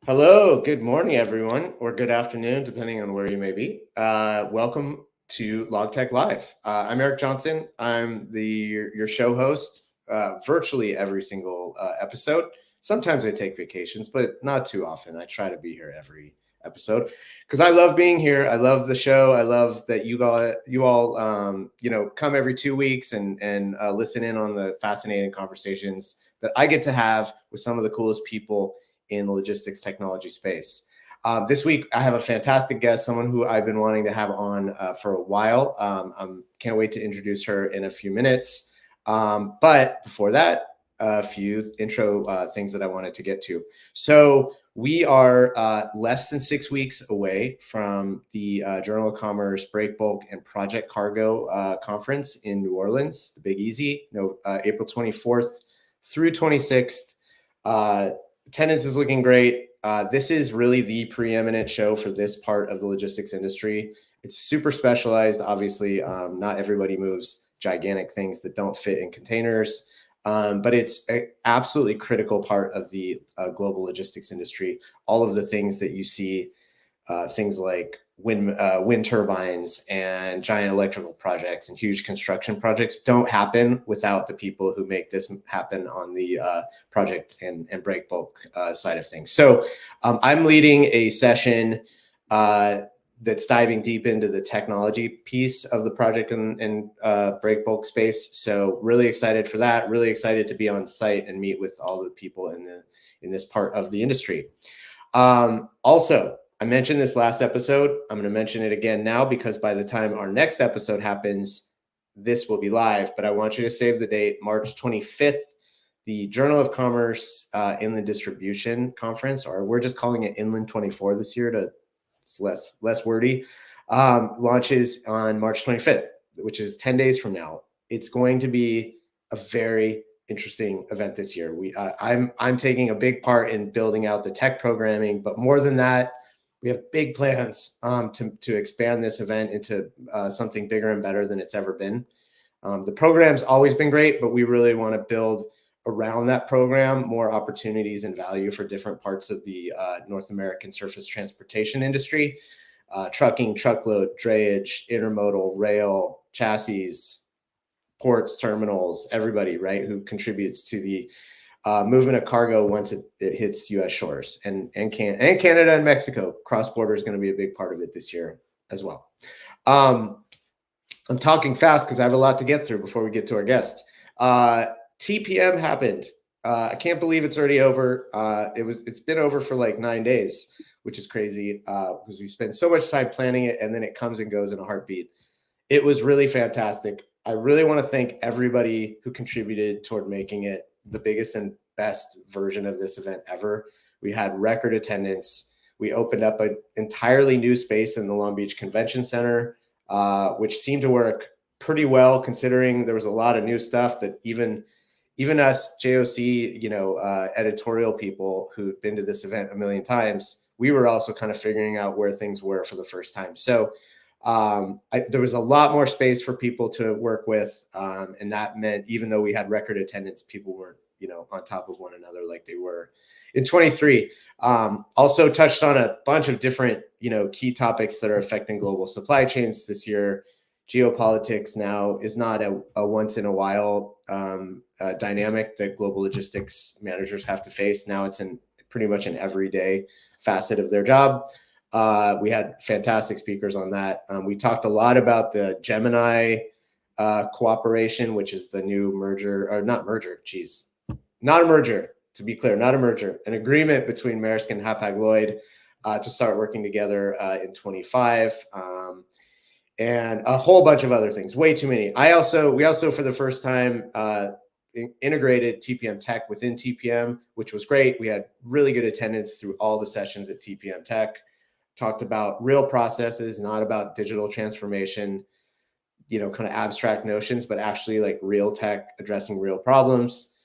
Hello, good morning, everyone, or good afternoon, depending on where you may be. Welcome to Logtech Live. I'm Eric Johnson. I'm your show host virtually every single episode. Sometimes I take vacations, but not too often. I try to be here every episode because I love being here. I love the show. I love that you all come every 2 weeks and listen in on the fascinating conversations that I get to have with some of the coolest people in the logistics technology space. This week, I have a fantastic guest, someone who I've been wanting to have on for a while. I can't wait to introduce her in a few minutes. But before that, a few intro things that I wanted to get to. So we are less than 6 weeks away from the Journal of Commerce Break Bulk and Project Cargo conference in New Orleans, the Big Easy, April 24th through 26th. Attendance is looking great. This is really the preeminent show for this part of the logistics industry. It's super specialized. Obviously, not everybody moves gigantic things that don't fit in containers, but it's an absolutely critical part of the global logistics industry. All of the things that you see, things like wind turbines and giant electrical projects and huge construction projects don't happen without the people who make this happen on the project and break bulk side of things. So I'm leading a session that's diving deep into the technology piece of the project and break bulk space. So really excited for that. Really excited to be on site and meet with all the people in this part of the industry. Also, I mentioned this last episode. I'm going to mention it again now because by the time our next episode happens, this will be live. But I want you to save the date, March 25th, the Journal of Commerce Inland Distribution Conference, or we're just calling it Inland 24 this year it's less wordy, launches on March 25th, which is 10 days from now. It's going to be a very interesting event this year. I'm taking a big part in building out the tech programming, but more than that, we have big plans to expand this event into something bigger and better than it's ever been. The program's always been great, but we really want to build around that program more opportunities and value for different parts of the North American surface transportation industry, trucking, truckload, drayage, intermodal, rail, chassis, ports, terminals, everybody, right, who contributes to the movement of cargo once it hits U.S. shores and Canada and Mexico. Cross-border is going to be a big part of it this year as well. I'm talking fast because I have a lot to get through before we get to our guest. TPM happened. I can't believe it's already over. It's been over for like 9 days, which is crazy because we spend so much time planning it and then it comes and goes in a heartbeat. It was really fantastic. I really want to thank everybody who contributed toward making it the biggest and best version of this event ever. We had record attendance. We opened up an entirely new space in the Long Beach Convention Center, which seemed to work pretty well considering there was a lot of new stuff that even us JOC, editorial people who've been to this event a million times, we were also kind of figuring out where things were for the first time. So there was a lot more space for people to work with. And that meant even though we had record attendance, people weren't, on top of one another like they were in 23. Also touched on a bunch of different, key topics that are affecting global supply chains this year. Geopolitics now is not a once in a while dynamic that global logistics managers have to face. Now it's pretty much an everyday facet of their job. We had fantastic speakers on that. We talked a lot about the Gemini cooperation, which is the new to be clear, not a merger, an agreement between Maersk and Hapag-Lloyd to start working together in 25, and a whole bunch of other things, way too many. We also for the first time integrated TPM Tech within TPM, which was great. We had really good attendance through all the sessions at TPM Tech. Talked about real processes, not about digital transformation, kind of abstract notions, but actually like real tech addressing real problems.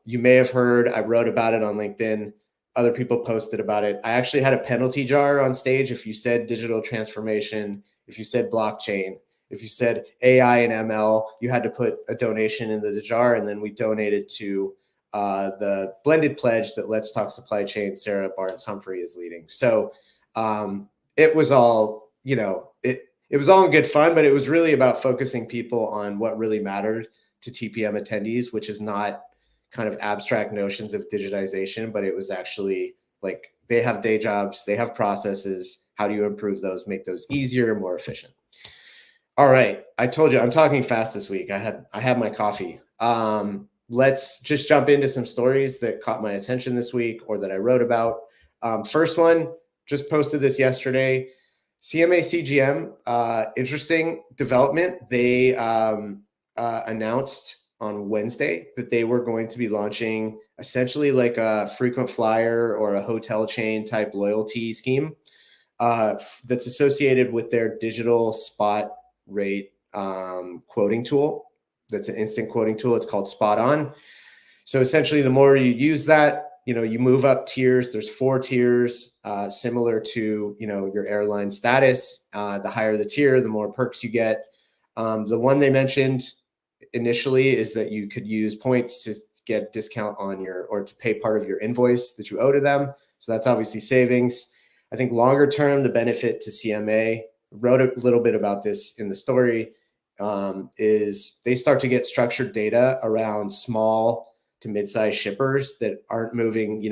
You may have heard, I wrote about it on LinkedIn. Other people posted about it. I actually had a penalty jar on stage. If you said digital transformation, if you said blockchain, if you said AI and ML, you had to put a donation into the jar, and then we donated to the blended pledge that Let's Talk Supply Chain, Sarah Barnes Humphrey, is leading. So it was all, it was all in good fun, but it was really about focusing people on what really mattered to TPM attendees, which is not kind of abstract notions of digitization, but it was actually like they have day jobs, they have processes. How do you improve those, make those easier, more efficient? All right, I told you I'm talking fast this week. I had my coffee. Let's just jump into some stories that caught my attention this week or that I wrote about. First one, just posted this yesterday. CMA CGM, interesting development. They announced on Wednesday that they were going to be launching essentially like a frequent flyer or a hotel chain type loyalty scheme that's associated with their digital spot rate quoting tool. That's an instant quoting tool. It's called Spot On. So essentially, the more you use that, you move up tiers. There's 4 tiers, similar to, your airline status. The higher the tier, the more perks you get. The one they mentioned initially is that you could use points to get discount on or to pay part of your invoice that you owe to them. So that's obviously savings. I think longer term, the benefit to CMA, wrote a little bit about this in the story, is they start to get structured data around small to mid-sized shippers that aren't moving,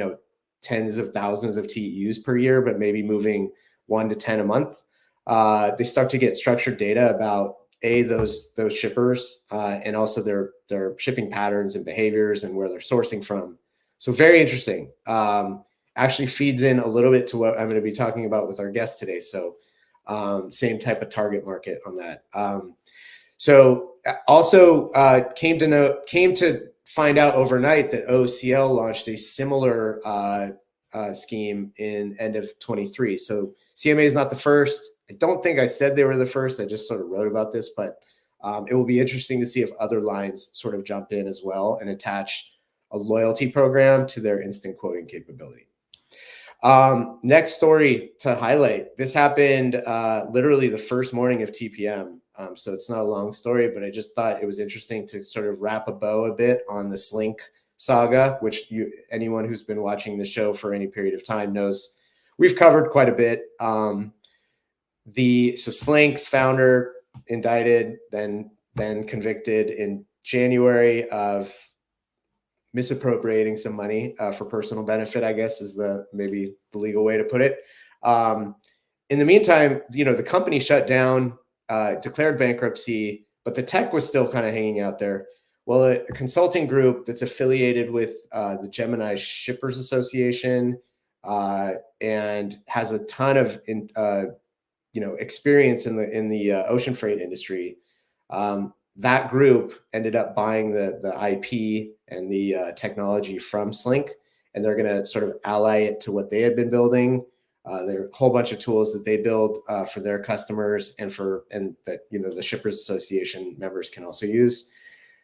tens of thousands of TEUs per year, but maybe moving 1 to 10 a month. They start to get structured data about those shippers and also their shipping patterns and behaviors and where they're sourcing from. So very interesting. Actually feeds in a little bit to what I'm going to be talking about with our guest today. So same type of target market on that. So also came to find out overnight that OCL launched a similar scheme in end of 23. So CMA is not the first. I don't think I said they were the first. I just sort of wrote about this, but it will be interesting to see if other lines sort of jump in as well and attach a loyalty program to their instant quoting capability. Next story to highlight. This happened literally the first morning of TPM. So it's not a long story, but I just thought it was interesting to sort of wrap a bow a bit on the Slink saga, which anyone who's been watching the show for any period of time knows we've covered quite a bit. So Slink's founder indicted, then convicted in January of misappropriating some money for personal benefit, I guess is maybe the legal way to put it. In the meantime, the company shut down, declared bankruptcy, but the tech was still kind of hanging out there. Well, a consulting group that's affiliated with the Gemini Shippers Association and has a ton of experience in the ocean freight industry. That group ended up buying the IP and the technology from Slink, and they're going to sort of ally it to what they had been building. There are a whole bunch of tools that they build for their customers and that the Shippers Association members can also use.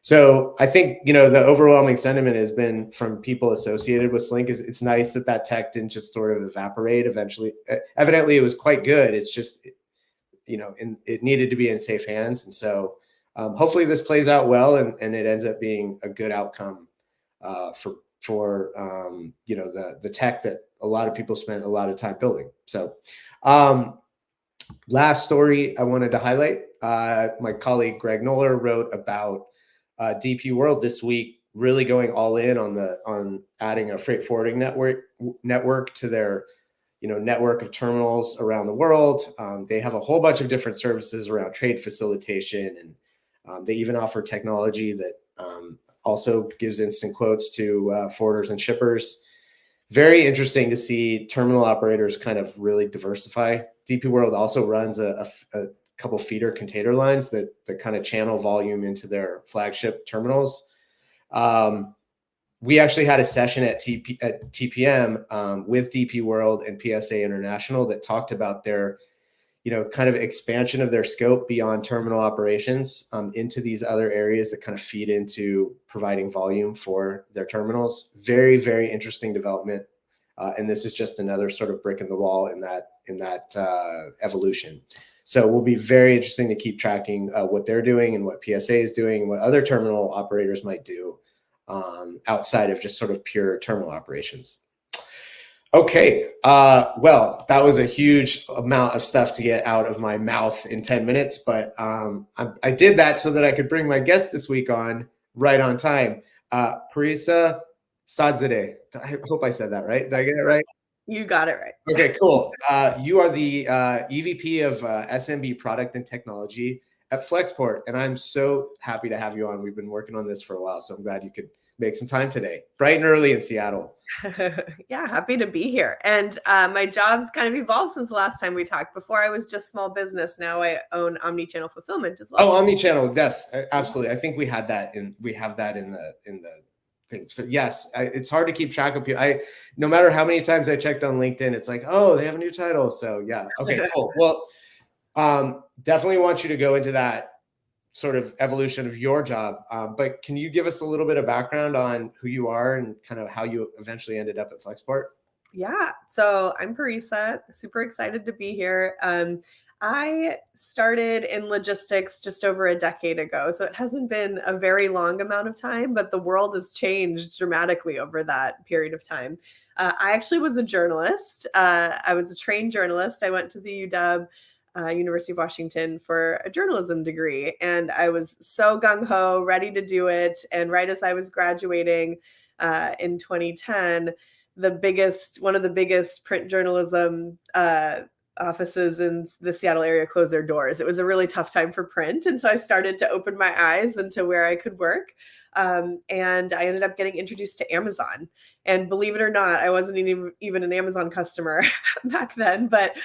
So I think the overwhelming sentiment has been from people associated with Slink is it's nice that tech didn't just sort of evaporate. Eventually, evidently, it was quite good. It's just it needed to be in safe hands, and so hopefully this plays out well and it ends up being a good outcome for the tech that a lot of people spent a lot of time building. So last story I wanted to highlight, my colleague Greg Noller wrote about DP World this week, really going all in on adding a freight forwarding network to their network of terminals around the world. They have a whole bunch of different services around trade facilitation, and they even offer technology that also gives instant quotes to forwarders and shippers. Very interesting to see terminal operators kind of really diversify. DP World also runs a couple feeder container lines that kind of channel volume into their flagship terminals. We actually had a session at TPM with DP World and PSA International that talked about their kind of expansion of their scope beyond terminal operations into these other areas that kind of feed into providing volume for their terminals. Very, very interesting development. And this is just another sort of brick in the wall in that evolution. So it will be very interesting to keep tracking what they're doing and what PSA is doing and what other terminal operators might do outside of just sort of pure terminal operations. Okay, well, that was a huge amount of stuff to get out of my mouth in 10 minutes, but I did that so that I could bring my guest this week on right on time. Parisa Sadrzadeh. I hope I said that right. Did I get it right? You got it right. Okay, cool. You are the EVP of SMB Product and Technology at Flexport, and I'm so happy to have you on. We've been working on this for a while, so I'm glad you could make some time today, bright and early in Seattle. Yeah, happy to be here. And my job's kind of evolved since the last time we talked. Before I was just small business. Now I own Omnichannel fulfillment as well. Oh, Omnichannel, yes, absolutely. I think we have that in the thing. So yes, it's hard to keep track of people. No matter how many times I checked on LinkedIn, it's like, oh, they have a new title. So yeah, okay, cool. Well, definitely want you to go into that sort of evolution of your job. But can you give us a little bit of background on who you are and kind of how you eventually ended up at Flexport? Yeah, so I'm Parisa, super excited to be here. I started in logistics just over a decade ago, so it hasn't been a very long amount of time, but the world has changed dramatically over that period of time. I actually was a journalist. I was a trained journalist. I went to the UW, University of Washington, for a journalism degree, and I was so gung-ho, ready to do it. And right as I was graduating in 2010, one of the biggest print journalism offices in the Seattle area closed their doors. It was a really tough time for print. And so I started to open my eyes into where I could work. And I ended up getting introduced to Amazon. And believe it or not, I wasn't even an Amazon customer back then, but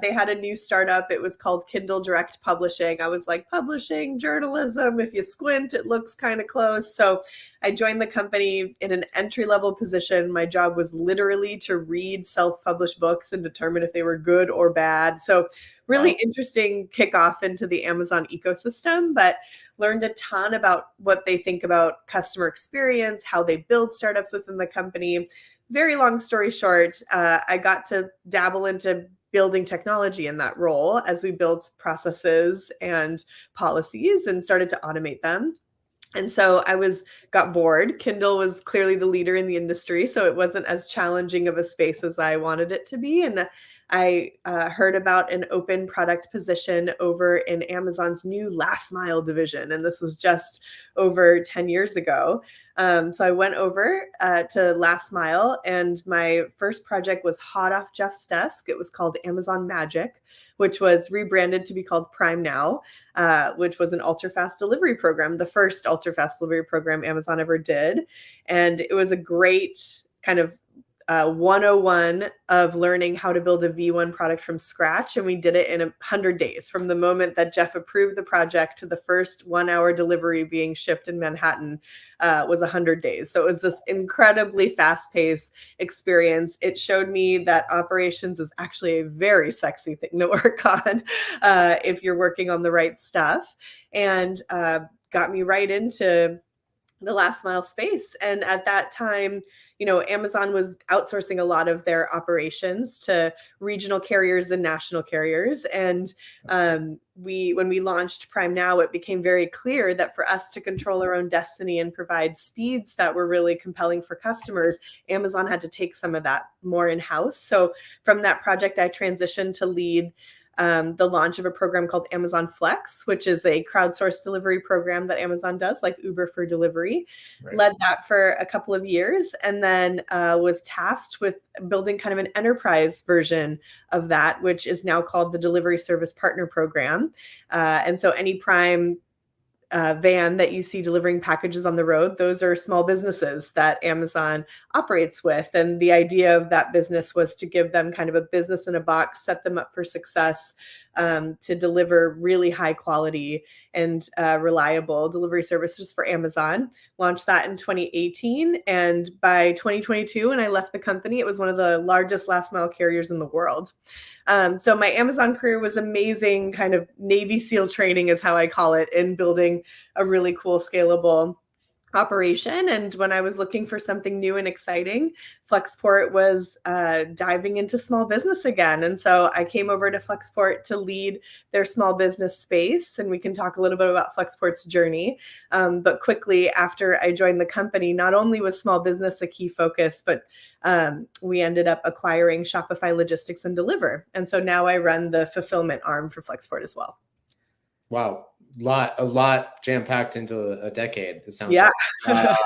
they had a new startup. It was called Kindle Direct Publishing. I was like, publishing, journalism, if you squint, it looks kind of close. So I joined the company in an entry-level position. My job was literally to read self-published books and determine if they were good or bad. So really interesting kickoff into the Amazon ecosystem, but learned a ton about what they think about customer experience, how they build startups within the company. Very long story short, I got to dabble into building technology in that role as we built processes and policies and started to automate them. And so got bored. Kindle was clearly the leader in the industry, so it wasn't as challenging of a space as I wanted it to be. And I heard about an open product position over in Amazon's new last mile division. And this was just over 10 years ago. So I went over to last mile, and my first project was hot off Jeff's desk. It was called Amazon Magic, which was rebranded to be called Prime Now, which was an ultra-fast delivery program, the first ultra-fast delivery program Amazon ever did. And it was a great kind of 101 of learning how to build a V1 product from scratch. And we did it in 100 days from the moment that Jeff approved the project to the first 1 hour delivery being shipped in Manhattan was 100 days. So it was this incredibly fast-paced experience. It showed me that operations is actually a very sexy thing to work on if you're working on the right stuff, and got me right into the last mile space. And at that time, Amazon was outsourcing a lot of their operations to regional carriers and national carriers. And when we launched Prime Now, it became very clear that for us to control our own destiny and provide speeds that were really compelling for customers, Amazon had to take some of that more in-house. So from that project, I transitioned to lead the launch of a program called Amazon Flex, which is a crowdsourced delivery program that Amazon does, like Uber for delivery. Right. Led that for a couple of years, and then was tasked with building kind of an enterprise version of that, which is now called the Delivery Service Partner Program. And so any Prime van that you see delivering packages on the road, those are small businesses that Amazon operates with. And the idea of that business was to give them kind of a business in a box, set them up for success, to deliver really high quality and reliable delivery services for Amazon. Launched that in 2018. And by 2022, when I left the company, it was one of the largest last mile carriers in the world. So my Amazon career was amazing, kind of Navy SEAL training is how I call it, in building a really cool, scalable operation. And when I was looking for something new and exciting, Flexport was diving into small business again. And so I came over to Flexport to lead their small business space. And we can talk a little bit about Flexport's journey. But quickly after I joined the company, not only was small business a key focus, but we ended up acquiring Shopify Logistics and Deliver. And so now I run the fulfillment arm for Flexport as well. Wow. A lot jam-packed into a decade, it sounds Yeah. like.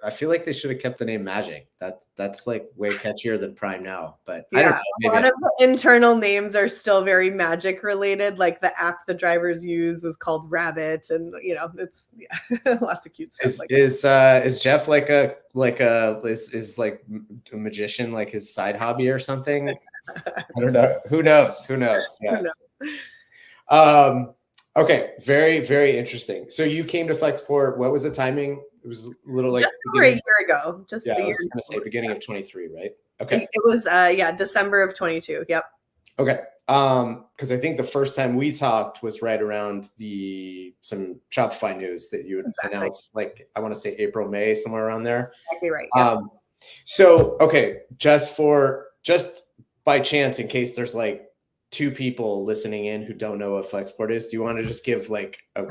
I feel like they should have kept the name Magic. That's like way catchier than Prime now, but I don't Yeah, know. a lot of the internal names are still very Magic related. Like the app the drivers use was called Rabbit, and it's lots of cute stuff. Is Jeff like a is like a magician, like his side hobby or something? I don't know. Who knows? Yeah. Who knows? Okay, very, very interesting. So you came to Flexport. What was the timing? It was a little like just over a year ago. Just yeah, a year. I was going to say beginning of 23, right? Okay. It was December of 22. Yep. Okay. Because I think the first time we talked was right around some Shopify news that you had announced, like I want to say April, May, somewhere around there. Exactly right. Yep. So okay, just by chance, in case there's like 2 people listening in who don't know what Flexport is, do you want to just give like a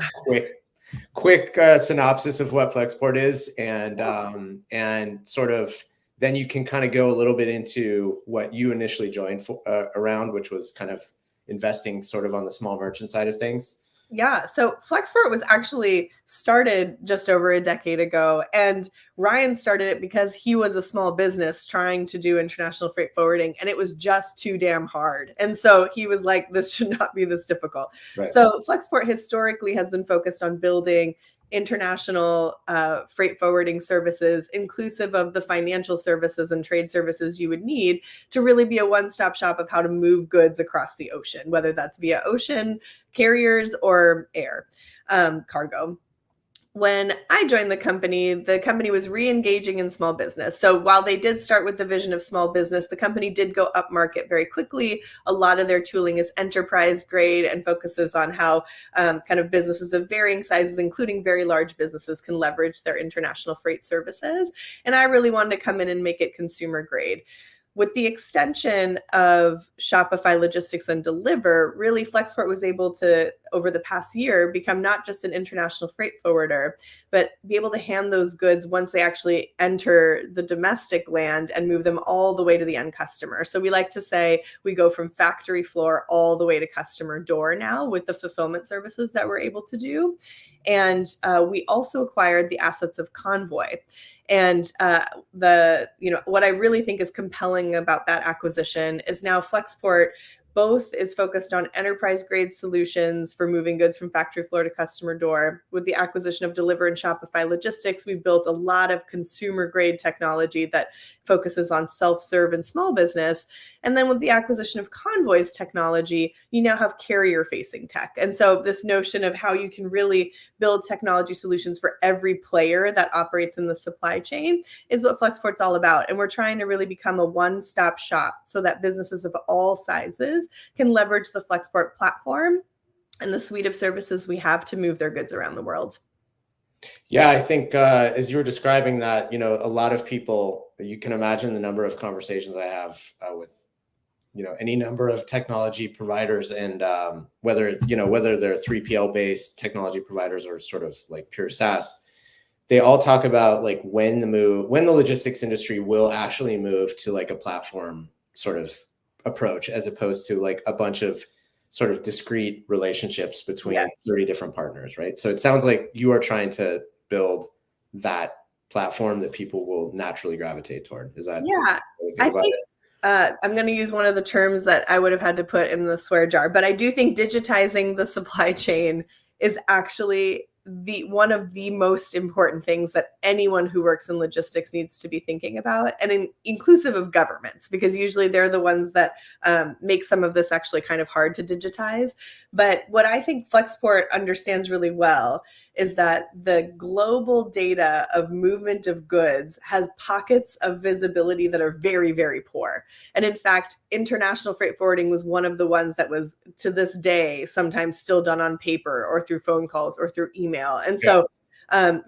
quick synopsis of what Flexport is, and sort of then you can kind of go a little bit into what you initially joined around, which was kind of investing sort of on the small merchant side of things. Yeah. So Flexport was actually started just over a decade ago. And Ryan started it because he was a small business trying to do international freight forwarding, and it was just too damn hard. And so he was like, this should not be this difficult. Right. So Flexport historically has been focused on building international freight forwarding services, inclusive of the financial services and trade services you would need to really be a one-stop shop of how to move goods across the ocean, whether that's via ocean carriers or air cargo. When I joined the company was re-engaging in small business. So while they did start with the vision of small business, the company did go up market very quickly. A lot of their tooling is enterprise grade and focuses on how kind of businesses of varying sizes, including very large businesses, can leverage their international freight services. And I really wanted to come in and make it consumer grade. With the extension of Shopify Logistics and Deliver, really Flexport was able to, over the past year, become not just an international freight forwarder, but be able to hand those goods once they actually enter the domestic land and move them all the way to the end customer. So we like to say we go from factory floor all the way to customer door now with the fulfillment services that we're able to do. And we also acquired the assets of Convoy. And what I really think is compelling about that acquisition is now Flexport both is focused on enterprise grade solutions for moving goods from factory floor to customer door. With the acquisition of Deliver and Shopify Logistics, we built a lot of consumer grade technology that focuses on self-serve and small business. And then with the acquisition of Convoy's technology, you now have carrier facing tech. And so this notion of how you can really build technology solutions for every player that operates in the supply chain is what Flexport's all about. And we're trying to really become a one-stop shop so that businesses of all sizes can leverage the Flexport platform and the suite of services we have to move their goods around the world. Yeah, I think as you were describing that, a lot of people, you can imagine the number of conversations I have with, any number of technology providers, and whether they're 3PL based technology providers or sort of like pure SaaS, they all talk about like when the logistics industry will actually move to like a platform sort of approach, as opposed to like a bunch of sort of discrete relationships between 30 different partners, right? So it sounds like you are trying to build that platform that people will naturally gravitate toward. Is that? Yeah, I think I'm going to use one of the terms that I would have had to put in the swear jar, but I do think digitizing the supply chain is actually one of the most important things that anyone who works in logistics needs to be thinking about, and inclusive of governments, because usually they're the ones that make some of this actually kind of hard to digitize. But what I think Flexport understands really well is that the global data of movement of goods has pockets of visibility that are very, very poor. And in fact, international freight forwarding was one of the ones that was, to this day, sometimes still done on paper or through phone calls or through email. And so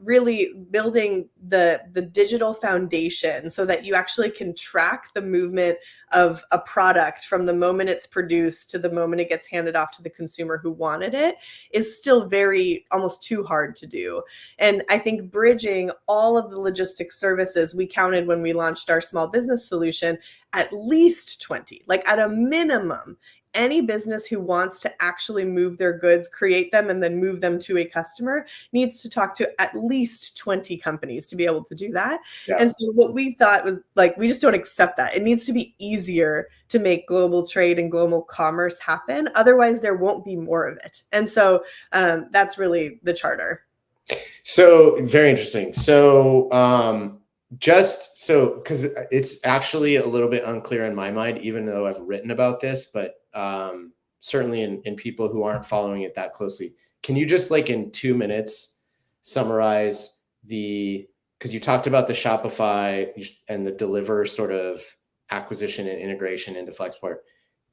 really building the digital foundation so that you actually can track the movement of a product from the moment it's produced to the moment it gets handed off to the consumer who wanted it is still very almost too hard to do. And I think bridging all of the logistics services, we counted when we launched our small business solution, at least 20, like at a minimum. Any business who wants to actually move their goods, create them, and then move them to a customer needs to talk to at least 20 companies to be able to do that. Yeah. And so what we thought was like, we just don't accept that. It needs to be easier to make global trade and global commerce happen. Otherwise, there won't be more of it. And so that's really the charter. So very interesting. So because it's actually a little bit unclear in my mind, even though I've written about this, but certainly in people who aren't following it that closely, can you just like in 2 minutes summarize because you talked about the Shopify and the Deliver sort of acquisition and integration into Flexport.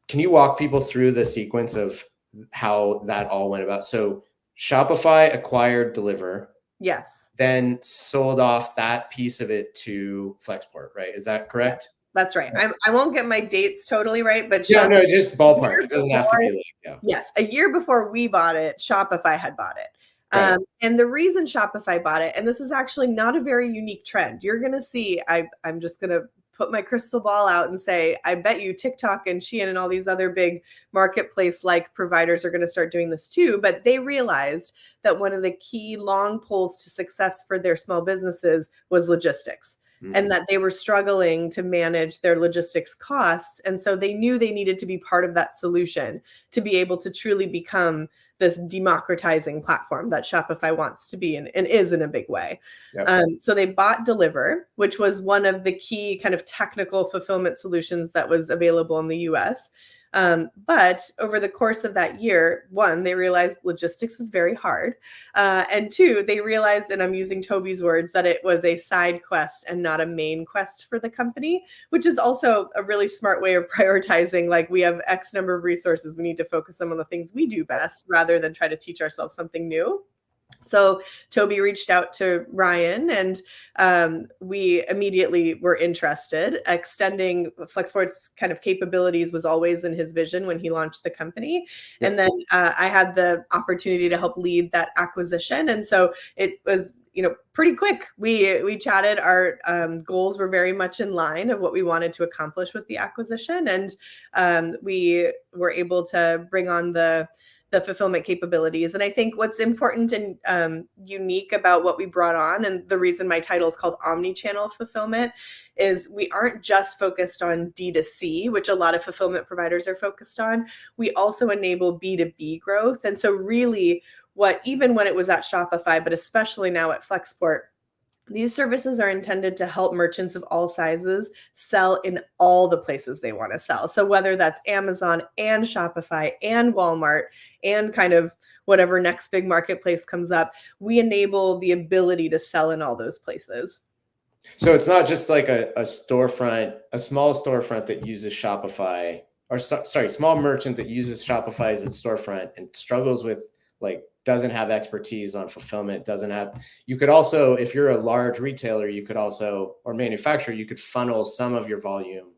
Can you walk people through the sequence of how that all went about? So Shopify acquired Deliver. Yes. Then sold off that piece of it to Flexport, right? Is that correct? Yes, that's right. I won't get my dates totally right, but no, just ballpark. It doesn't have to be like, Yes, a year before we bought it, Shopify had bought it. Right. And the reason Shopify bought it, and this is actually not a very unique trend. You're going to see, I'm just going to put my crystal ball out and say, I bet you TikTok and Shein and all these other big marketplace-like providers are going to start doing this too. But they realized that one of the key long poles to success for their small businesses was logistics. And that they were struggling to manage their logistics costs. And so they knew they needed to be part of that solution to be able to truly become this democratizing platform that Shopify wants to be and is in a big way. Yep. So they bought Deliver, which was one of the key kind of technical fulfillment solutions that was available in the US. But over the course of that year, one, they realized logistics is very hard. And two, they realized, and I'm using Toby's words, that it was a side quest and not a main quest for the company, which is also a really smart way of prioritizing. Like, we have X number of resources. We need to focus them on the things we do best rather than try to teach ourselves something new. So Toby reached out to Ryan and we immediately were interested. Extending Flexport's kind of capabilities was always in his vision when he launched the company. Yep. And then I had the opportunity to help lead that acquisition. And so it was, pretty quick. We chatted. Our goals were very much in line of what we wanted to accomplish with the acquisition. And we were able to bring on the fulfillment capabilities. And I think what's important and unique about what we brought on, and the reason my title is called Omnichannel Fulfillment, is we aren't just focused on D2C, which a lot of fulfillment providers are focused on. We also enable B2B growth. And so really, even when it was at Shopify, but especially now at Flexport, these services are intended to help merchants of all sizes sell in all the places they want to sell. So whether that's Amazon and Shopify and Walmart and kind of whatever next big marketplace comes up, we enable the ability to sell in all those places. So it's not just like a storefront, a small storefront that uses Shopify, or small merchant that uses Shopify as its storefront and struggles with, like, doesn't have expertise on fulfillment, you could also, if you're a large retailer, or manufacturer, you could funnel some of your volume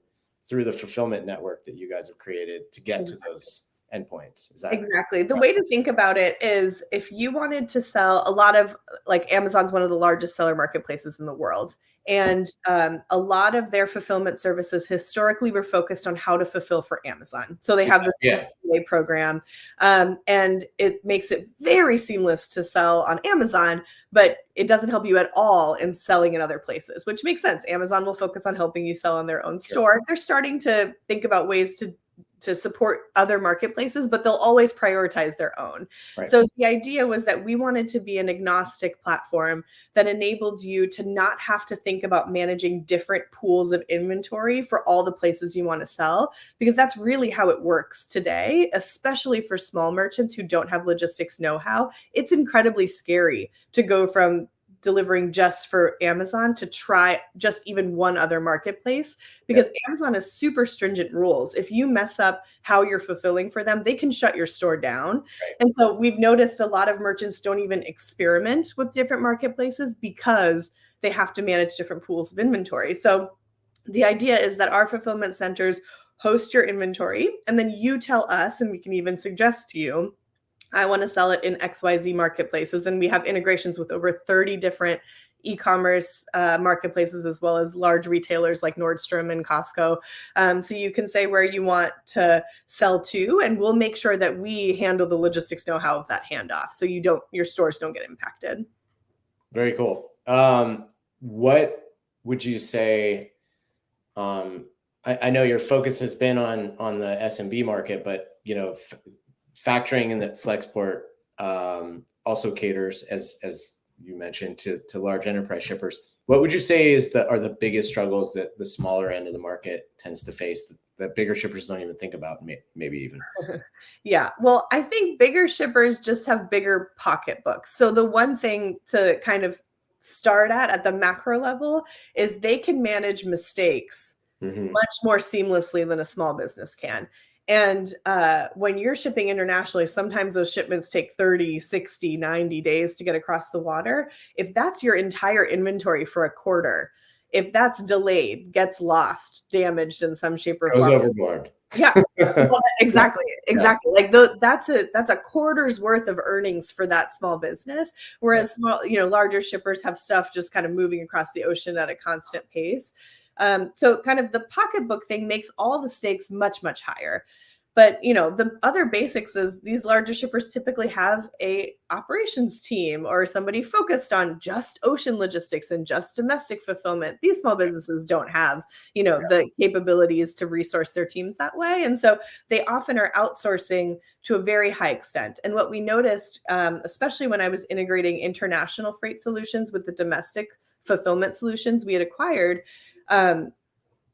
through the fulfillment network that you guys have created to get to those endpoints. Is that exactly the way to think about it? Is if you wanted to sell a lot of, like, Amazon's one of the largest seller marketplaces in the world. And a lot of their fulfillment services historically were focused on how to fulfill for Amazon. So they have this FBA program, and it makes it very seamless to sell on Amazon, but it doesn't help you at all in selling in other places, which makes sense. Amazon will focus on helping you sell on their own store. They're starting to think about ways to support other marketplaces, but they'll always prioritize their own. Right. So the idea was that we wanted to be an agnostic platform that enabled you to not have to think about managing different pools of inventory for all the places you want to sell, because that's really how it works today, especially for small merchants who don't have logistics know-how. It's incredibly scary to go from delivering just for Amazon to try just even one other marketplace, because Amazon has super stringent rules. If you mess up how you're fulfilling for them, they can shut your store down. Right. And so we've noticed a lot of merchants don't even experiment with different marketplaces because they have to manage different pools of inventory. So the idea is that our fulfillment centers host your inventory, and then you tell us, and we can even suggest to you, I want to sell it in XYZ marketplaces. And we have integrations with over 30 different e-commerce marketplaces, as well as large retailers like Nordstrom and Costco. So you can say where you want to sell to, and we'll make sure that we handle the logistics know-how of that handoff, so your stores don't get impacted. Very cool. What would you say? I know your focus has been on the SMB market, but factoring in that Flexport also caters, as you mentioned, to large enterprise shippers. What would you say are the biggest struggles that the smaller end of the market tends to face that bigger shippers don't even think about, maybe even? Yeah, well, I think bigger shippers just have bigger pocketbooks. So the one thing to kind of start at the macro level is they can manage mistakes much more seamlessly than a small business can. And when you're shipping internationally, sometimes those shipments take 30, 60, 90 days to get across the water. If that's your entire inventory for a quarter, if that's delayed, gets lost, damaged in some shape or Goes form. overboard. Yeah, well, exactly. Like that's a quarter's worth of earnings for that small business. Whereas larger shippers have stuff just kind of moving across the ocean at a constant pace. So kind of the pocketbook thing makes all the stakes much, much higher. But the other basics is these larger shippers typically have a operations team or somebody focused on just ocean logistics and just domestic fulfillment. These small businesses don't have, the capabilities to resource their teams that way. And so they often are outsourcing to a very high extent. And what we noticed, especially when I was integrating international freight solutions with the domestic fulfillment solutions we had acquired,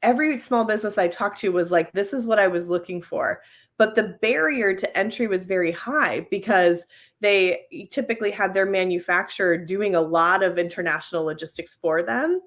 every small business I talked to was like, this is what I was looking for. But the barrier to entry was very high because they typically had their manufacturer doing a lot of international logistics for them.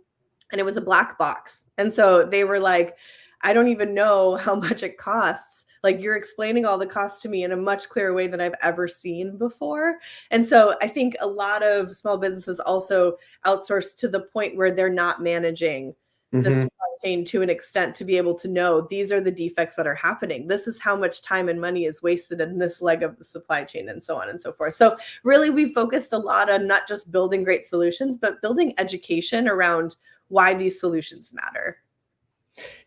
And it was a black box. And so they were like, I don't even know how much it costs. Like, you're explaining all the costs to me in a much clearer way than I've ever seen before. And so I think a lot of small businesses also outsource to the point where they're not managing the supply chain to an extent to be able to know these are the defects that are happening. This is how much time and money is wasted in this leg of the supply chain, and so on and so forth. So really, we focused a lot on not just building great solutions, but building education around why these solutions matter.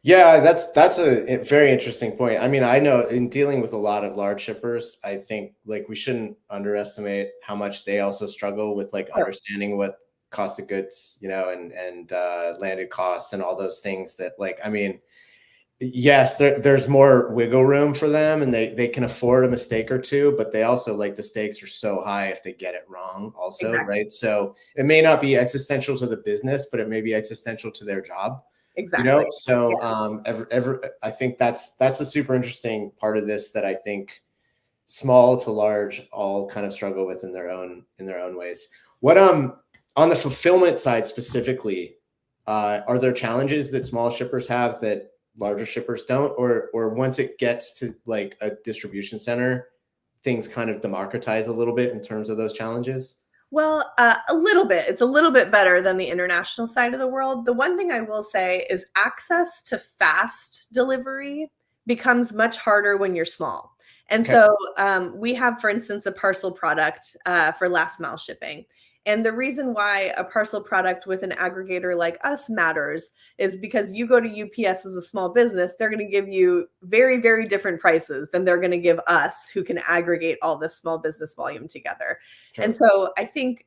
Yeah, that's a very interesting point. I mean, I know in dealing with a lot of large shippers, I think like we shouldn't underestimate how much they also struggle with like understanding what cost of goods, and landed costs and all those things that, like, I mean, yes, there's more wiggle room for them and they can afford a mistake or two, but they also, like, the stakes are so high if they get it wrong also, Exactly. right? So it may not be existential to the business, but it may be existential to their job. Exactly. So I think that's a super interesting part of this that I think small to large all kind of struggle with in their own ways. What on the fulfillment side specifically, are there challenges that small shippers have that larger shippers don't, or once it gets to like a distribution center, things kind of democratize a little bit in terms of those challenges? Well, a little bit. It's a little bit better than the international side of the world. The one thing I will say is access to fast delivery becomes much harder when you're small. And so we have, for instance, a parcel product for last mile shipping. And the reason why a parcel product with an aggregator like us matters is because you go to UPS as a small business, they're going to give you very, very different prices than they're going to give us, who can aggregate all this small business volume together. Sure. And so I think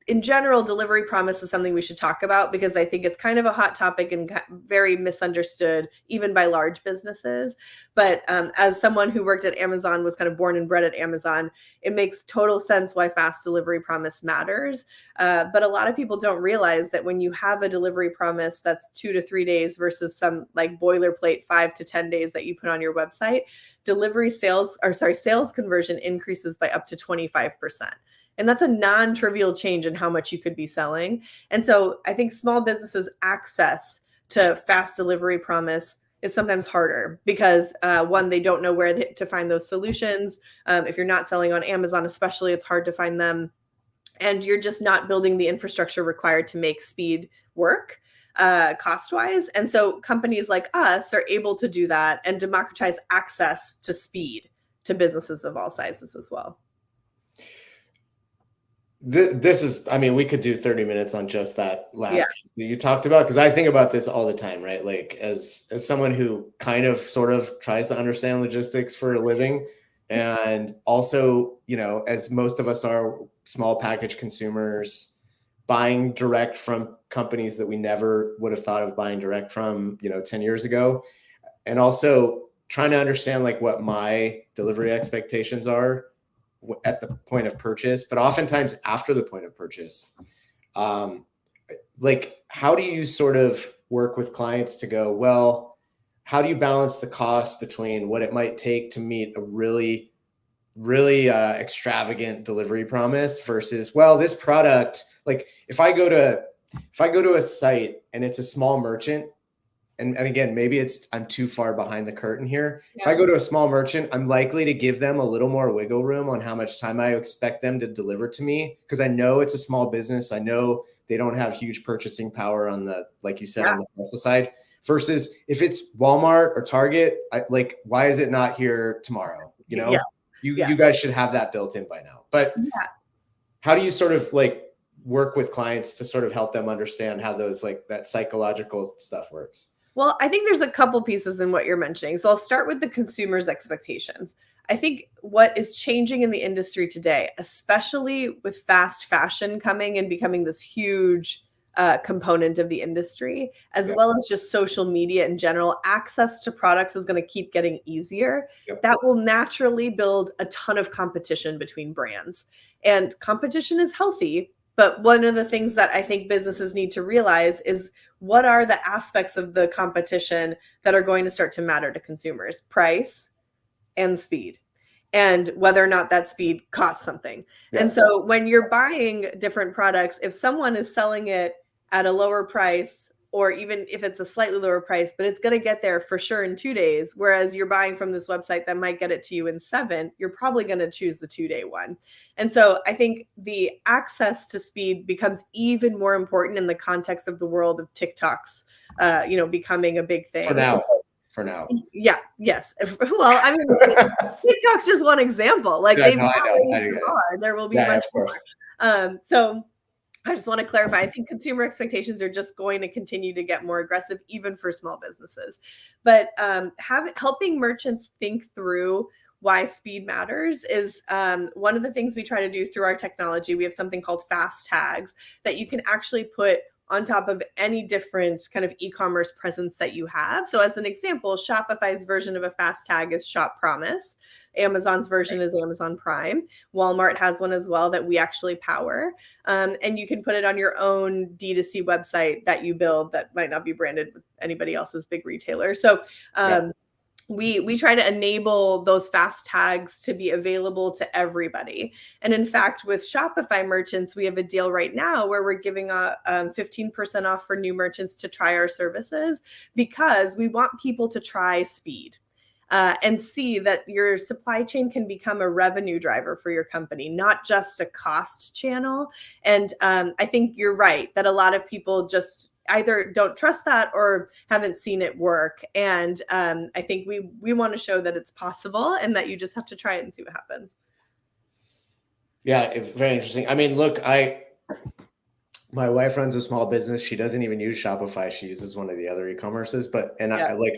in general, delivery promise is something we should talk about because I think it's kind of a hot topic and very misunderstood even by large businesses. But as someone who worked at Amazon, was kind of born and bred at Amazon, it makes total sense why fast delivery promise matters. But a lot of people don't realize that when you have a delivery promise that's 2 to 3 days versus some like boilerplate 5 to 10 days that you put on your website, sales conversion increases by up to 25%. And that's a non-trivial change in how much you could be selling. And so I think small businesses access to fast delivery promise is sometimes harder because one, they don't know where to find those solutions. If you're not selling on Amazon, especially, it's hard to find them. And you're just not building the infrastructure required to make speed work cost-wise. And so companies like us are able to do that and democratize access to speed to businesses of all sizes as well. This is, I mean, we could do 30 minutes on just that last piece that you talked about, because I think about this all the time, right? Like as someone who kind of sort of tries to understand logistics for a living, and also, you know, as most of us are small package consumers, buying direct from companies that we never would have thought of buying direct from, you know, 10 years ago, and also trying to understand like what my delivery expectations are at the point of purchase, but oftentimes after the point of purchase. Like, how do you sort of work with clients to go, well, how do you balance the cost between what it might take to meet a really, really extravagant delivery promise versus, well, this product, like if I go to a site and it's a small merchant, and again, maybe I'm too far behind the curtain here. Yeah. If I go to a small merchant, I'm likely to give them a little more wiggle room on how much time I expect them to deliver to me, because I know it's a small business. I know they don't have huge purchasing power on the, like you said, on the parcel side. Versus if it's Walmart or Target, like, why is it not here tomorrow? You know, you guys should have that built in by now. But how do you sort of like work with clients to sort of help them understand how those, like that psychological stuff works? Well, I think there's a couple pieces in what you're mentioning. So I'll start with the consumer's expectations. I think what is changing in the industry today, especially with fast fashion coming and becoming this huge component of the industry, as well as just social media in general, access to products is going to keep getting easier. That will naturally build a ton of competition between brands. And competition is healthy. But one of the things that I think businesses need to realize is what are the aspects of the competition that are going to start to matter to consumers: price and speed, and whether or not that speed costs something. And so when you're buying different products, if someone is selling it at a lower price, or even if it's a slightly lower price, but it's going to get there for sure in 2 days, whereas you're buying from this website that might get it to you in 7, you're probably going to choose the 2-day one. And so I think the access to speed becomes even more important in the context of the world of TikToks, becoming a big thing. For now. Yeah. Yes. Well, I mean, TikTok's just one example. Like there will be much more. So I just want to clarify, I think consumer expectations are just going to continue to get more aggressive, even for small businesses. But helping merchants think through why speed matters is one of the things we try to do through our technology. We have something called fast tags that you can actually put on top of any different kind of e-commerce presence that you have. So as an example, Shopify's version of a fast tag is Shop Promise. Amazon's version is Amazon Prime. Walmart has one as well that we actually power. And you can put it on your own D2C website that you build that might not be branded with anybody else's big retailer. So we try to enable those fast tags to be available to everybody. And in fact, with Shopify merchants, we have a deal right now where we're giving 15% off for new merchants to try our services, because we want people to try speed. And see that your supply chain can become a revenue driver for your company, not just a cost channel. And I think you're right that a lot of people just either don't trust that or haven't seen it work. And I think we want to show that it's possible and that you just have to try it and see what happens. Yeah, very interesting. I mean, look, my wife runs a small business. She doesn't even use Shopify. She uses one of the other e-commerces.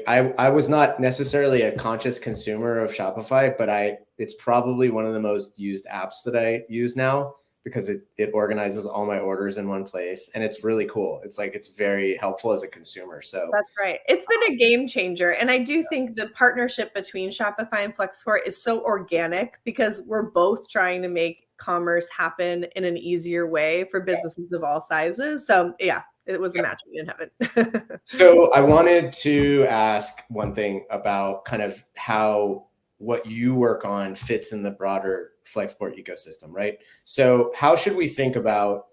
I was not necessarily a conscious consumer of Shopify, but it's probably one of the most used apps that I use now, because it organizes all my orders in one place, and it's really cool. It's very helpful as a consumer. So that's right. It's been a game changer. And I do think the partnership between Shopify and Flexport is so organic, because we're both trying to make commerce happen in an easier way for businesses of all sizes. So it was a match made in heaven. So I wanted to ask one thing about kind of how what you work on fits in the broader Flexport ecosystem, right? So how should we think about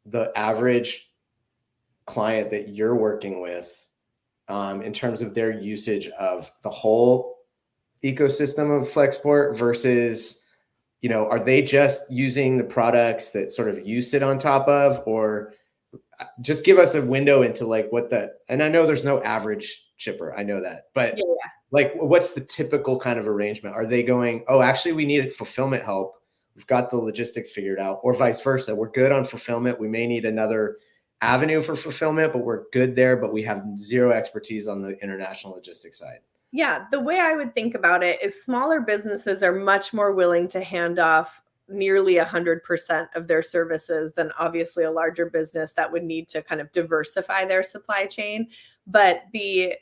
the average client that you're working with in terms of their usage of the whole ecosystem of Flexport versus, are they just using the products that sort of you sit on top of, or just give us a window into like and I know there's no average shipper, I know that, but like, what's the typical kind of arrangement? Are they going, oh, actually we need fulfillment help, we've got the logistics figured out, or vice versa, we're good on fulfillment, we may need another avenue for fulfillment, but we're good there, but we have zero expertise on the international logistics side? Yeah, the way I would think about it is smaller businesses are much more willing to hand off nearly 100% of their services than obviously a larger business that would need to kind of diversify their supply chain. But the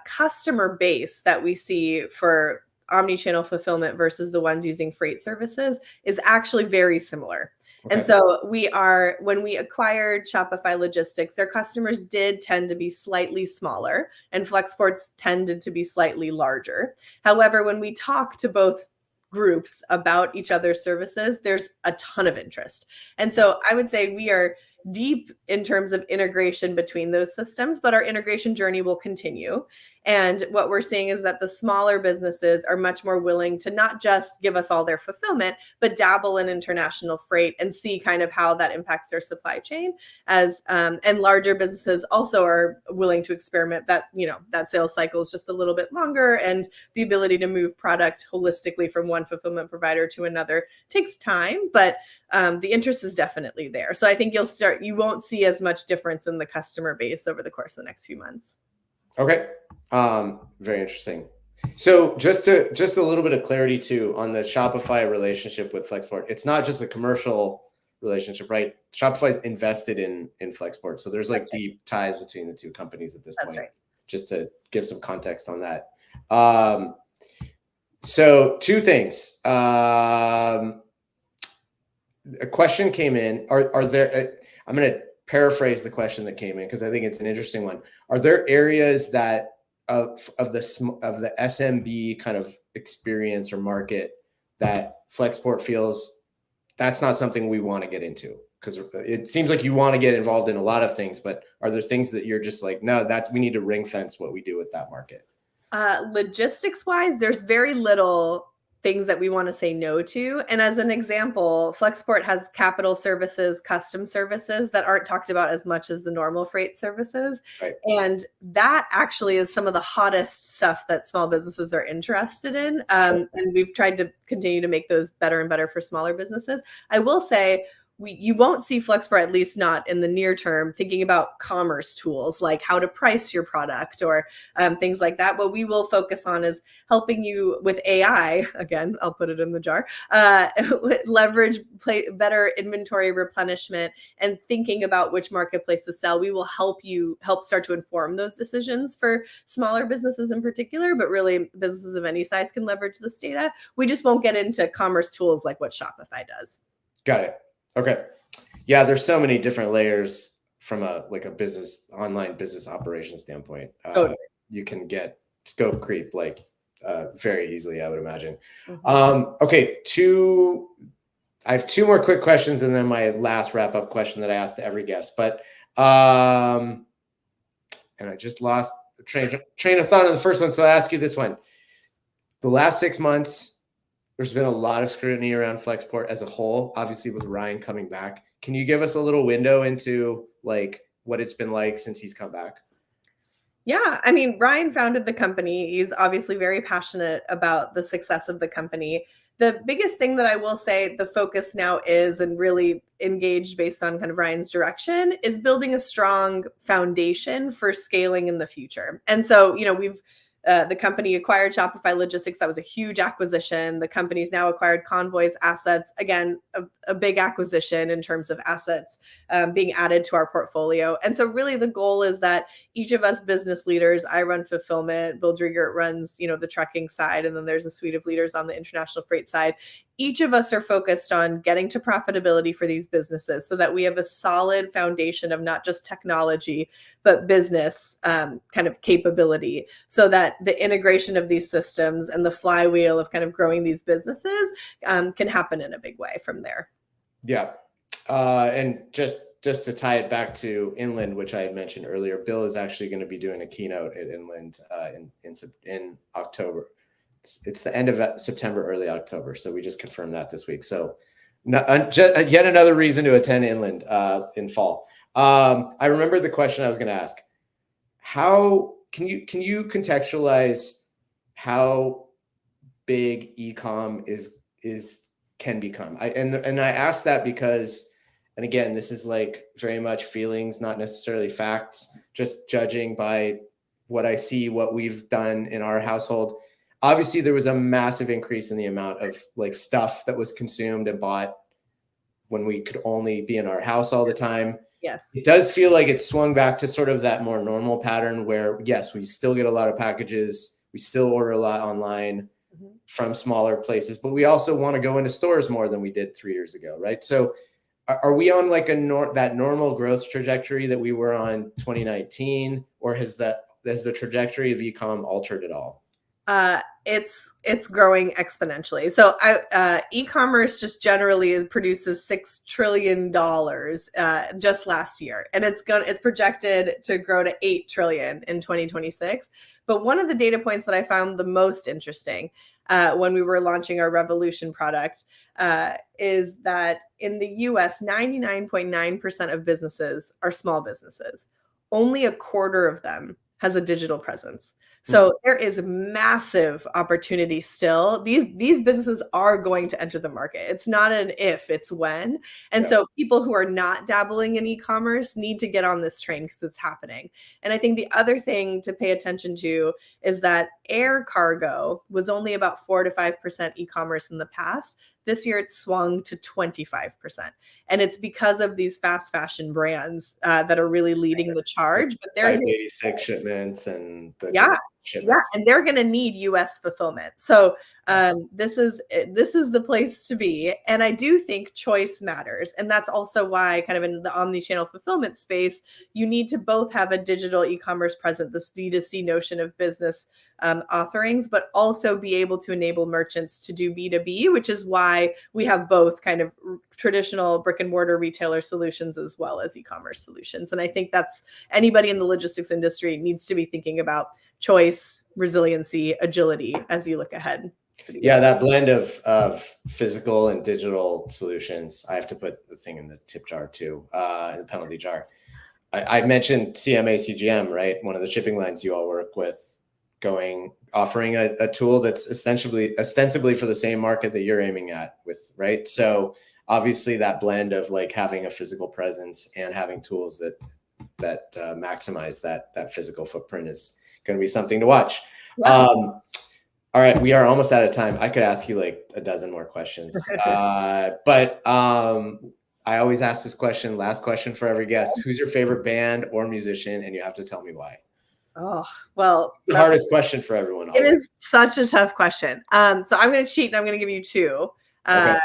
customer base that we see for omnichannel fulfillment versus the ones using freight services is actually very similar. Okay. And so when we acquired Shopify Logistics, their customers did tend to be slightly smaller and Flexport's tended to be slightly larger. However, when we talk to both groups about each other's services, there's a ton of interest. And so I would say we are deep in terms of integration between those systems, but our integration journey will continue. And what we're seeing is that the smaller businesses are much more willing to not just give us all their fulfillment, but dabble in international freight and see kind of how that impacts their supply chain. And larger businesses also are willing to experiment that sales cycle is just a little bit longer, and the ability to move product holistically from one fulfillment provider to another takes time, but the interest is definitely there. So I think you won't see as much difference in the customer base over the course of the next few months. Okay. Very interesting. So just a little bit of clarity too on the Shopify relationship with Flexport. It's not just a commercial relationship, right? Shopify's invested in Flexport. So there's like deep ties between the two companies at this point. Right. Just to give some context on that. So two things. A question came in. Are there? I'm going to paraphrase the question that came in because I think it's an interesting one. Are there areas that of the SMB kind of experience or market that Flexport feels that's not something we want to get into? Because it seems like you want to get involved in a lot of things, but are there things that you're just like, no, we need to ring fence what we do with that market? Logistics wise, there's very little things that we want to say no to. And as an example, Flexport has capital services, custom services that aren't talked about as much as the normal freight services. Right. And that actually is some of the hottest stuff that small businesses are interested in. Sure. And we've tried to continue to make those better and better for smaller businesses. I will say, you won't see Flexport, at least not in the near term, thinking about commerce tools like how to price your product or things like that. What we will focus on is helping you with AI. Again, I'll put it in the jar. Leverage better inventory replenishment and thinking about which marketplace to sell. We will help start to inform those decisions for smaller businesses in particular, but really businesses of any size can leverage this data. We just won't get into commerce tools like what Shopify does. Got it. Okay. Yeah, there's so many different layers from a online business operation standpoint. Totally. You can get scope creep very easily, I would imagine. Mm-hmm. Okay, I have two more quick questions and then my last wrap up question that I asked to every guest. But and I just lost the train of thought on the first one, so I ask you this one. The last 6 months, there's been a lot of scrutiny around Flexport as a whole, obviously with Ryan coming back. Can you give us a little window into what it's been like since he's come back? Yeah, I mean, Ryan founded the company. He's obviously very passionate about the success of the company. The biggest thing that I will say the focus now is, and really engaged based on kind of Ryan's direction, is building a strong foundation for scaling in the future. And so, the company acquired Shopify Logistics. That was a huge acquisition. The company's now acquired Convoy's assets. Again, a big acquisition in terms of assets being added to our portfolio. And so really the goal is that each of us business leaders, I run fulfillment, Bill Driegert runs, the trucking side, and then there's a suite of leaders on the international freight side. each of us are focused on getting to profitability for these businesses so that we have a solid foundation of not just technology, but business kind of capability, so that the integration of these systems and the flywheel of kind of growing these businesses can happen in a big way from there. Yeah. And just to tie it back to Inland, which I had mentioned earlier, Bill is actually going to be doing a keynote at Inland in October. It's the end of September, early October. So we just confirmed that this week. So yet another reason to attend Inland in fall. I remember the question I was going to ask. How can you contextualize how big e-com can become? I asked that because, and again, this is like very much feelings, not necessarily facts, just judging by what I see, what we've done in our household. Obviously, there was a massive increase in the amount of like stuff that was consumed and bought when we could only be in our house all the time. Yes. It does feel like it's swung back to sort of that more normal pattern where, yes, we still get a lot of packages. We still order a lot online from smaller places, but we also want to go into stores more than we did 3 years ago, right? So are we on like that normal growth trajectory that we were on 2019, or has the trajectory of e-com altered at all? It's growing exponentially. So e-commerce just generally produces $6 trillion just last year, and it's projected to grow to $8 trillion in 2026. But one of the data points that I found the most interesting when we were launching our Revolution product is that in the US, 99.9% of businesses are small businesses. Only a quarter of them has a digital presence. So there is massive opportunity still. These businesses are going to enter the market. It's not an if, it's when. And so people who are not dabbling in e-commerce need to get on this train because it's happening. And I think the other thing to pay attention to is that air cargo was only about 4 to 5% e-commerce in the past. This year it swung to 25%. And it's because of these fast fashion brands that are really leading the charge. But they're 86 shipments and shipments. And they're going to need US fulfillment. So this is the place to be. And I do think choice matters. And that's also why kind of in the omnichannel fulfillment space, you need to both have a digital e-commerce present, this D2C notion of business offerings, but also be able to enable merchants to do B2B, which is why we have both kind of traditional brick and mortar retailer solutions as well as e-commerce solutions. And I think that's anybody in the logistics industry needs to be thinking about choice, resiliency, agility as you look ahead. Yeah, that blend of physical and digital solutions. I have to put the thing in the tip jar too, in the penalty jar. I mentioned CMA CGM, right? One of the shipping lines you all work with, offering a tool that's ostensibly for the same market that you're aiming at with, right? So obviously that blend of like having a physical presence and having tools that maximize that physical footprint is going to be something to watch. Yeah. All right, we are almost out of time. I could ask you like a dozen more questions, but I always ask this question, last question for every guest. Who's your favorite band or musician? And you have to tell me why. Oh, well, it's the hardest question for everyone. It is such a tough question. So I'm going to cheat and I'm going to give you two. Okay.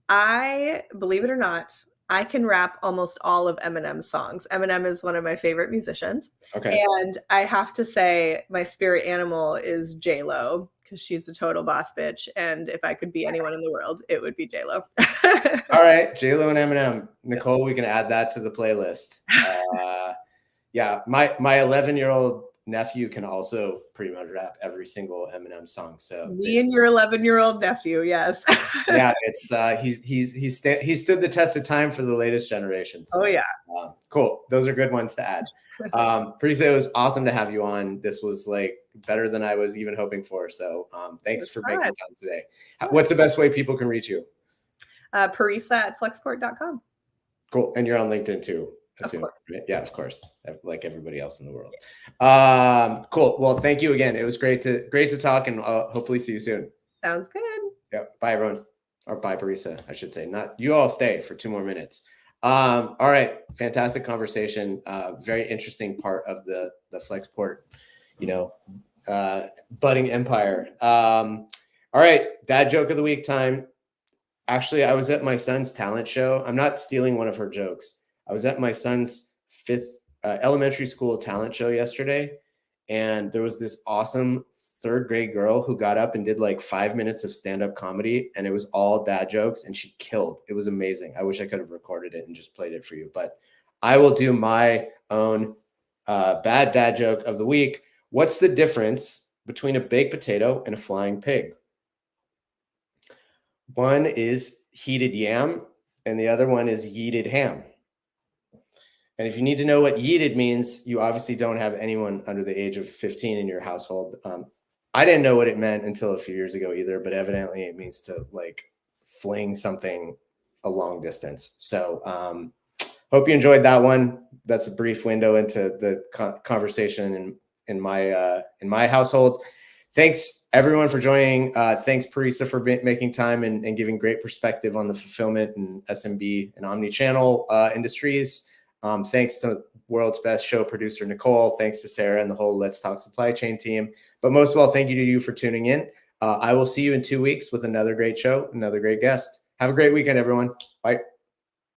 I, believe it or not, I can rap almost all of Eminem's songs. Eminem is one of my favorite musicians. Okay. And I have to say my spirit animal is J-Lo, because she's a total boss bitch. And if I could be anyone in the world, it would be J-Lo. All right. J-Lo and Eminem. Nicole, we can add that to the playlist. Yeah. My 11-year-old nephew can also pretty much rap every single Eminem song. So me and your 11-year-old nephew, yes. Yeah, it's he stood the test of time for the latest generation. So, oh yeah, cool. Those are good ones to add. Parisa, it was awesome to have you on. This was like better than I was even hoping for. So thanks for making time today. What's the best way people can reach you? Parisa@flexport.com. Cool, and you're on LinkedIn too. Assume, right? Yeah, of course, like everybody else in the world. Cool. Well, thank you again. It was great to talk, and hopefully see you soon. Sounds good. Yeah. Bye, everyone. Or bye, Parisa, I should say. Not you all stay for 2 more minutes. All right. Fantastic conversation. Very interesting part of the Flexport, budding empire. All right. Dad joke of the week time. Actually, I was at my son's talent show. I'm not stealing one of her jokes. I was at my son's fifth elementary school talent show yesterday, and there was this awesome third grade girl who got up and did like 5 minutes of stand-up comedy, and it was all dad jokes, and she killed. It was amazing. I wish I could have recorded it and just played it for you, but I will do my own bad dad joke of the week. What's the difference between a baked potato and a flying pig? One is heated yam, and the other one is yeeted ham. And if you need to know what yeeted means, you obviously don't have anyone under the age of 15 in your household. I didn't know what it meant until a few years ago either, but evidently it means to like fling something a long distance. So hope you enjoyed that one. That's a brief window into the conversation in my household. Thanks everyone for joining. Thanks Parisa for making time and giving great perspective on the fulfillment and SMB and omnichannel industries. Thanks to world's best show producer, Nicole. Thanks to Sarah and the whole Let's Talk Supply Chain team. But most of all, thank you to you for tuning in. I will see you in 2 weeks with another great show, another great guest. Have a great weekend, everyone. Bye.